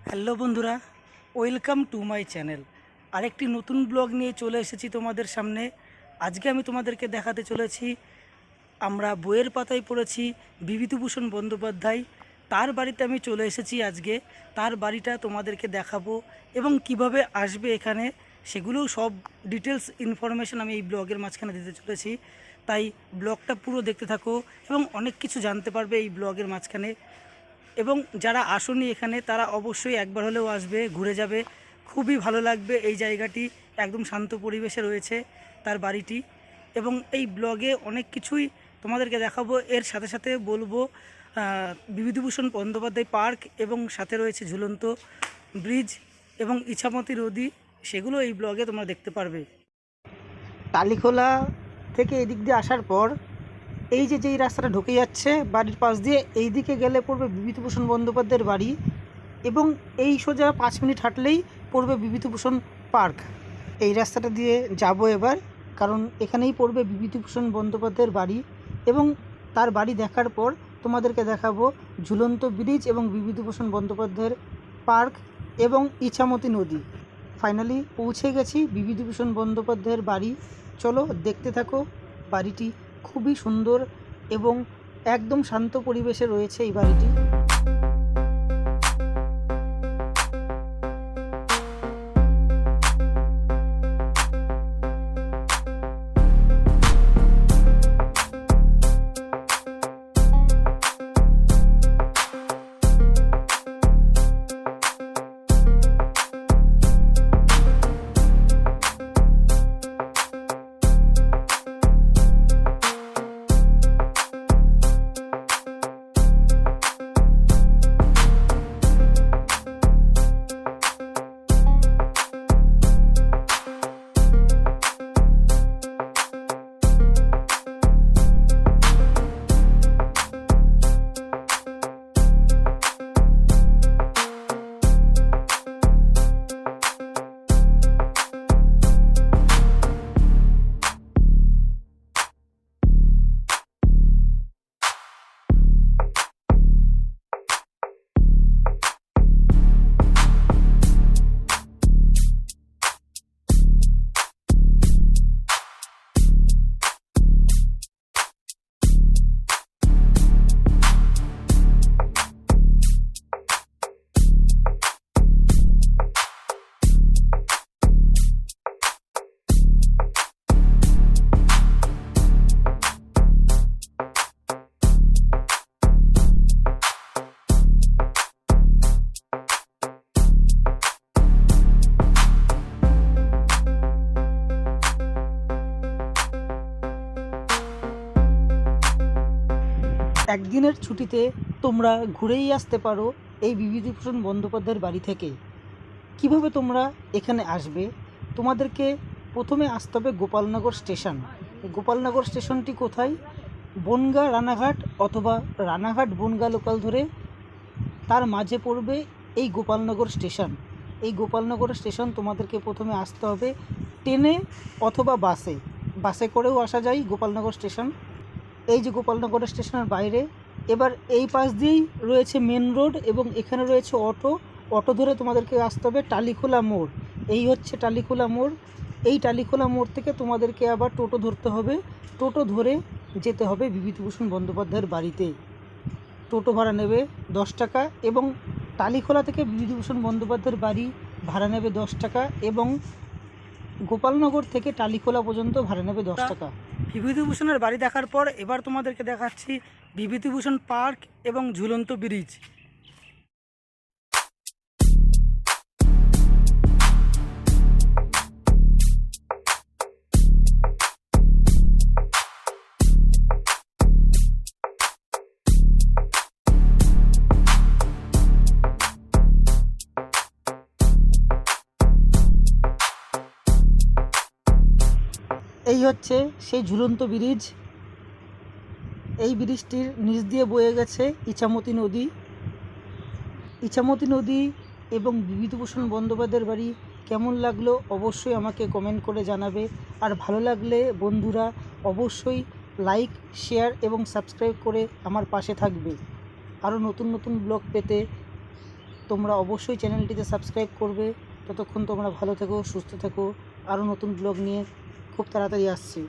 Hello বন্ধুরা, welcome to my channel. আরেকটি নতুন ব্লগ নিয়ে চলে এসেছি তোমাদের সামনে। আজকে আমি তোমাদেরকে দেখাতে চলেছি আমরা বইয়ের পাতায় পড়েছি বিভূতিভূষণ বন্দ্যোপাধ্যায়। তার বাড়িতে আমি চলে এসেছি আজকে। তার বাড়িটা তোমাদেরকে দেখাবো এবং কিভাবে আসবে এখানে সেগুলোও সব ডিটেলস ইনফরমেশন আমি এই ব্লগের মাঝখানে দিতে চলেছি। তাই ব্লগটা পুরো দেখতে থাকো এবং অনেক কিছু জানতে পারবে এই ব্লগের মাঝখানে। এবং যারা আসেনি এখানে তারা অবশ্যই একবার হলেও আসবে, ঘুরে যাবে, খুবই ভালো লাগবে। এই জায়গাটি একদম শান্ত পরিবেশে রয়েছে তার বাড়িটি। এবং এই ব্লগে অনেক কিছুই তোমাদেরকে দেখাবো, এর সাথে সাথে বলবো বিভূতিভূষণ বন্দ্যোপাধ্যায় পার্ক এবং সাথে রয়েছে ঝুলন্ত ব্রিজ এবং ইছামতি নদী, সেগুলো এই ব্লগে তোমরা দেখতে পারবে। টালিখোলা থেকে এদিক দিয়ে আসার পর এই যেই রাস্তাটা ঢুকে যাচ্ছে বাড়ির পাশ দিয়ে, এই দিকে গেলে পড়বে বিভূতিভূষণ বন্দ্যোপাধ্যায়ের বাড়ি এবং এই সোজা 5 মিনিট হাঁটলেই পড়বে বিভূতিভূষণ পার্ক। এই রাস্তাটা দিয়ে যাব এবার, কারণ এখানেই পড়বে বিভূতিভূষণ বন্দ্যোপাধ্যায়ের বাড়ি। এবং তার বাড়ি দেখার পর তোমাদেরকে দেখাবো ঝুলন্ত ব্রিজ এবং বিভূতিভূষণ বন্দ্যোপাধ্যায়ের পার্ক এবং ইছামতি নদী। ফাইনালি পৌঁছে গেছি বিভূতিভূষণ বন্দ্যোপাধ্যায়ের বাড়ি। চলো দেখতে থাকো। বাড়িটি খুবই সুন্দর এবং একদম শান্ত পরিবেশে রয়েছে এই বাড়িটি। একদিনের ছুটিতে তোমরা ঘুরেই আসতে পারো এই বিভূতিভূষণ বন্দ্যোপাধ্যায়ের বাড়ি থেকে। কিভাবে তোমরা এখানে আসবে? তোমাদেরকে প্রথমে আসতে হবে গোপালনগর স্টেশন। গোপালনগর স্টেশনটি কোথায়? বনগাঁ রানাঘাট অথবা রানাঘাট বনগাঁ লোকাল ধরে তার মাঝে পড়বে এই গোপালনগর স্টেশন। এই গোপালনগর স্টেশন তোমাদেরকে প্রথমে আসতে হবে ট্রেনে অথবা বাসে করেও আসা যায় গোপালনগর স্টেশন। এই যে গোপালনগর স্টেশনের বাইরে, এবার এই পাশ দিয়েই রয়েছে মেন রোড এবং এখানে রয়েছে অটো ধরে তোমাদেরকে আসতে হবে টালিখোলা মোড়। এই হচ্ছে টালিখোলা মোড়। এই টালিখোলা মোড় থেকে তোমাদেরকে আবার টোটো ধরতে হবে। টোটো ধরে যেতে হবে বিভূতিভূষণ বন্দ্যোপাধ্যায়ের বাড়িতে। টোটো ভাড়া নেবে 10 টাকা এবং টালিখোলা থেকে বিভূতিভূষণ বন্দ্যোপাধ্যায়ের বাড়ি ভাড়া নেবে 10 টাকা এবং গোপালনগর থেকে টালিখোলা পর্যন্ত ভাড়া নেবে 10 টাকা। বিভূতিভূষণের বাড়ি দেখার পর এবার তোমাদেরকে দেখাচ্ছি বিভূতিভূষণ পার্ক এবং ঝুলন্ত ব্রিজ। এই হচ্ছে সেই ঝুলন্ত ব্রিজ। এই ব্রিজটির নিচ দিয়ে বয়ে গেছে ইছামতি নদী। ইছামতি নদী এবং বিভূতিভূষণ বন্দ্যোপাধ্যায়ের বাড়ি কেমন লাগলো অবশ্যই আমাকে কমেন্ট করে জানাবে। আর ভালো লাগলে বন্ধুরা অবশ্যই লাইক, শেয়ার এবং সাবস্ক্রাইব করে আমার পাশে থাকবে। আরও নতুন নতুন ব্লগ পেতে তোমরা অবশ্যই চ্যানেলটিতে সাবস্ক্রাইব করবে। ততক্ষণ তোমরা ভালো থেকো, সুস্থ থেকো। আরও নতুন ব্লগ নিয়ে খুব তাড়াতাড়ি আসছি।